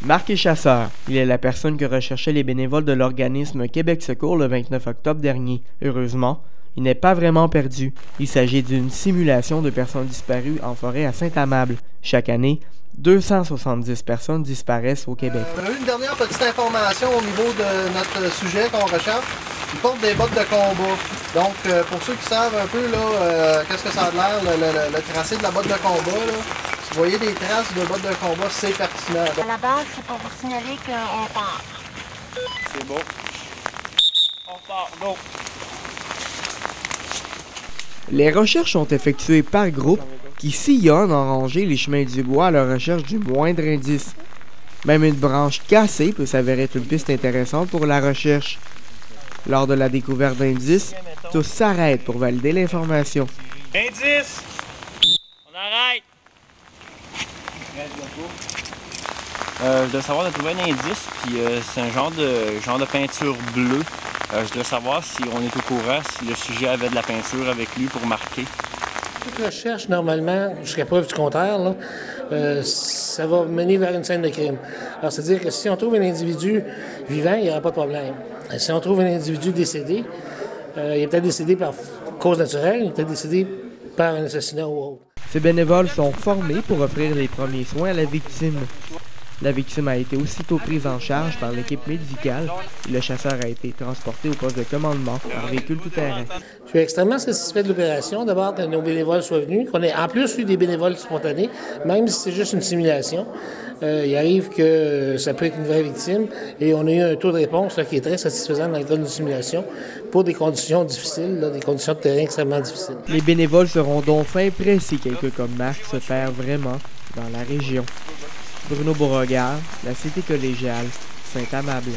Marc est chasseur. Il est la personne que recherchaient les bénévoles de l'organisme Québec Secours le 29 octobre dernier. Heureusement, il n'est pas vraiment perdu. Il s'agit d'une simulation de personnes disparues en forêt à Saint-Amable. Chaque année, 270 personnes disparaissent au Québec. On a eu une dernière petite information au niveau de notre sujet qu'on recherche. Il porte des bottes de combat. Donc, pour ceux qui savent un peu là, qu'est-ce que ça a l'air, le tracé de la botte de combat, là, si vous voyez des traces de bottes de combat, c'est pertinent. À la base, c'est pour vous signaler qu'on part. C'est bon. On part, go! Les recherches sont effectuées par groupe qui sillonnent en rangée les chemins du bois à la recherche du moindre indice. Même une branche cassée peut s'avérer être une piste intéressante pour la recherche. Lors de la découverte d'indices, tous s'arrêtent pour valider l'information. Indice! On arrête! Je dois savoir de trouver un indice, puis c'est un genre de peinture bleue. Je dois savoir si on est au courant, si le sujet avait de la peinture avec lui pour marquer. Toute recherche, normalement, jusqu'à preuve du contraire, là, ça va mener vers une scène de crime. Alors, c'est-à-dire que si on trouve un individu vivant, il n'y aura pas de problème. Si on trouve un individu décédé, il est peut-être décédé par cause naturelle, il est peut-être décédé par un assassinat ou autre. Ces bénévoles sont formés pour offrir les premiers soins à la victime. La victime a été aussitôt prise en charge par l'équipe médicale et le chasseur a été transporté au poste de commandement par véhicule tout-terrain. Je suis extrêmement satisfait de l'opération. D'abord, que nos bénévoles soient venus, qu'on ait en plus eu des bénévoles spontanés, même si c'est juste une simulation. Il arrive que ça peut être une vraie victime et on a eu un taux de réponse là, qui est très satisfaisant dans le cas d'une simulation pour des conditions difficiles, là, des conditions de terrain extrêmement difficiles. Les bénévoles seront donc fin prêts si quelqu'un comme Marc se perd vraiment dans la région. Bruno Beauregard, la Cité collégiale, Saint-Amable.